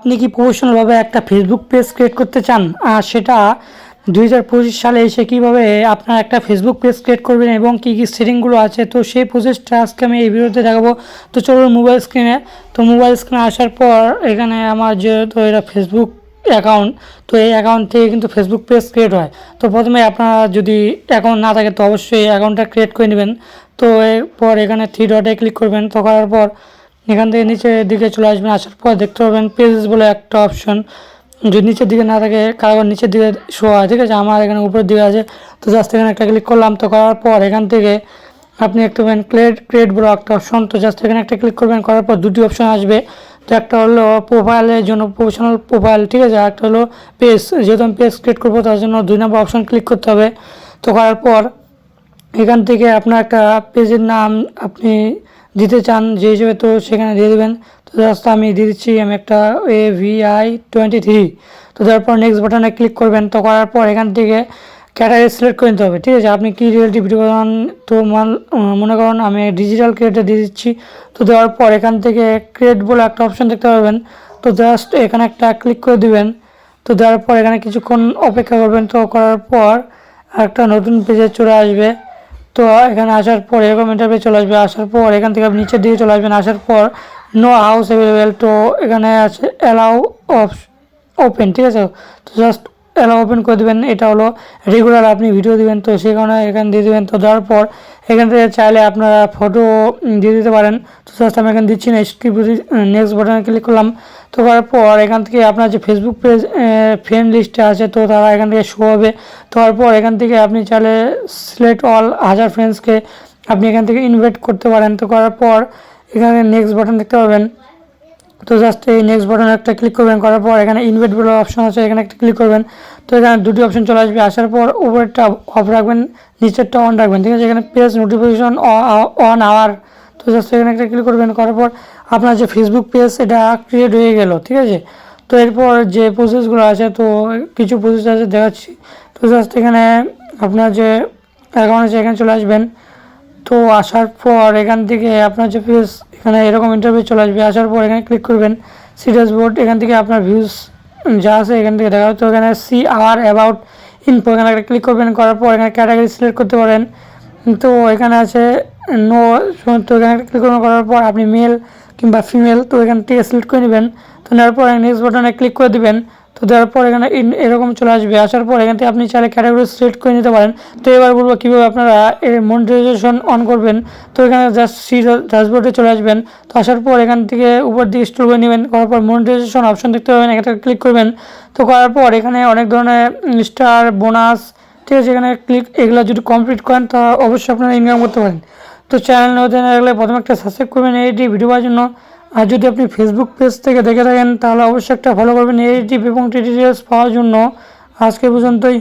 আপনি কি প্রফেশনালভাবে একটা ফেসবুক পেজ ক্রিয়েট করতে চান, আর সেটা 2025 সালে এসে কীভাবে আপনার একটা ফেসবুক পেজ ক্রিয়েট করবেন এবং কী কী সেটিংগুলো আছে, তো সেই প্রসেসটা আজকে আমি এই ভিডিওতে দেখাবো। তো চলুন মোবাইল স্ক্রিনে। তো মোবাইল স্ক্রিনে আসার পর এখানে আমার যেহেতু এটা ফেসবুক অ্যাকাউন্ট, তো এই অ্যাকাউন্ট থেকে কিন্তু ফেসবুক পেজ ক্রিয়েট হয়। তো প্রথমে আপনার যদি অ্যাকাউন্ট না থাকে তো অবশ্যই অ্যাকাউন্টটা ক্রিয়েট করে নেবেন। তো এরপর এখানে 3 ডটে ক্লিক করবেন। তো করার পর এখান থেকে নিচের দিকে চলে আসবেন। আসার পর দেখতে পাবেন পেজেস বলে একটা অপশন, যদি নিচের দিকে না থাকে কারণ নিচের দিকে শো হয়, ঠিক আছে, আমার এখানে উপরের দিকে আছে। তো জাস্ট এখানে একটা ক্লিক করলাম। তো করার পর এখান থেকে আপনি একটু পাবেন ক্রিয়েট বলে একটা অপশন। তো জাস্ট এখানে একটা ক্লিক করবেন। করার পর দুটি অপশন আসবে। তো একটা হলো প্রোফাইলের জন্য প্রফেশনাল প্রোফাইল, ঠিক আছে, একটা হলো পেজ, যেহেতু আমি পেজ ক্রিয়েট করবো তার জন্য 2 নম্বর অপশন ক্লিক করতে হবে। তো করার পর এখান থেকে আপনার একটা পেজের নাম আপনি দিতে চান যে হিসেবে, তো সেখানে দিয়ে দেবেন। তো জাস্ট আমি দিয়ে দিচ্ছি, আমি একটা AVI23। তো তারপর নেক্সট বাটনে ক্লিক করবেন। তো করার পর এখান থেকে ক্যাটাগরি সিলেক্ট করে নিতে হবে, ঠিক আছে, আপনি কী রিয়েলিটি ভিডিও বানান। তো মনে করুন আমি ডিজিটাল ক্রিয়েটে দিয়ে দিচ্ছি। তো দেওয়ার পর এখান থেকে ক্রিয়েট বলে একটা অপশন দেখতে পাবেন। তো জাস্ট এখানে একটা ক্লিক করে দিবেন। তো দেওয়ার পর এখানে কিছুক্ষণ অপেক্ষা করবেন। তো করার পর একটা নতুন পেজে চলে আসবে। তো এখানে আসার পর এরকম ইন্টারফেস চলে আসবে। আসার পর এখান থেকে আপনি নিচের দিকে চলে আসবেন। আসার পর নো হাউস অ্যাভেলেবেল, তো এখানে আছে অ্যালাউ ওপেন, ঠিক আছে। তো জাস্ট অ্যালাউ ওপেন করে দেবেন। এটা হলো রেগুলার আপনি ভিডিও দিবেন, তো সেই কারণে এখানে দিয়ে দেবেন। তো দেওয়ার পর এখান থেকে চাইলে আপনারা ফটো দিয়ে দিতে পারেন। তো জাস্ট আমি এখানে দিচ্ছি না, স্ক্রিপ নেক্সট বাটনে ক্লিক করলাম। তো করার পর এখান থেকে আপনার যে ফেসবুক পেজ ফ্রেন্ড লিস্টে আছে তো তারা এখান থেকে শো হবে। তারপর এখান থেকে আপনি চাইলে সিলেক্ট অল 1000 ফ্রেন্ডসকে আপনি এখান থেকে ইনভাইট করতে পারেন। তো করার পর এখানে নেক্সট বাটন দেখতে পাবেন। তো জাস্ট এই নেক্সট বাটনে একটা ক্লিক করবেন। করার পর এখানে ইনভাইট বলে অপশন আছে, এখানে একটা ক্লিক করবেন। তো এখানে দুটি অপশন চলে আসবে। আসার পর উপরেরটা অফ রাখবেন, নিচেরটা অন রাখবেন, ঠিক আছে। এখানে পেজ নোটিফিকেশন অন আওয়ার, তো জাস্ট এখানে একটা ক্লিক করবেন। করার পর আপনার যে ফেসবুক পেজ এটা ক্রিয়েট হয়ে গেল, ঠিক আছে। তো এরপর যে প্রসেসগুলো আছে, তো কিছু প্রসেস আছে দেখাচ্ছি। তো জাস্ট এখানে আপনার যে অ্যাকাউন্ট আছে এখানে চলে আসবেন। তো আসার পর এখান থেকে আপনার যে পেজ এখানে এরকম ইন্টারভিউ চলে আসবে। আসার পর এখানে ক্লিক করবেন সি ড্যাশবোর্ড, এখান থেকে আপনার ভিউজ যা আছে এখান থেকে দেখা তো এখানে সি আওয়ার অ্যাবাউট ইনফো, এখানে একটা ক্লিক করবেন। করার পর এখানে ক্যাটাগরি সিলেক্ট করতে পারেন। তো এখানে আছে নো, তো এখানে একটা ক্লিক করবেন। করার পর আপনি মেল কিংবা ফিমেল, তো এখান থেকে সিলেক্ট করে নেবেন। তো নেওয়ার পর নেক্সট বাটনে ক্লিক করে দেবেন। তো দেওয়ার পর এখানে এরকম চলে আসবে। আসার পর এখান থেকে আপনি চাইলে ক্যাটাগরি সিলেক্ট করে নিতে পারেন। তো এবার বলবো কীভাবে আপনারা মনিটাইজেশন অন করবেন। তো এখানে জাস্ট সি ড্যাশবোর্ডে চলে আসবেন। তো আসার পর এখান থেকে উপর দিকে স্ক্রল করে নেবেন। করার পর মনিটাইজেশন অপশন দেখতে পাবেন, এখানে ক্লিক করবেন। তো করার পর এখানে অনেক ধরনের স্টার বোনাস, ঠিক আছে, এখানে ক্লিক এগুলো যদি কমপ্লিট করেন তা অবশ্যই আপনারা ইনকাম করতে পারেন। তো চ্যানেল নতুন লাগলে প্রথমে একটা সাবস্ক্রাইব করবেন এইটি ভিডিও পাওয়ার জন্য। আর যদি আপনি ফেসবুক পেজ থেকে দেখে থাকেন তাহলে অবশ্যই একটা ফলো করবেন এই টিপ এবং ডিটেলস পাওয়ার জন্য। আজকে পর্যন্তই।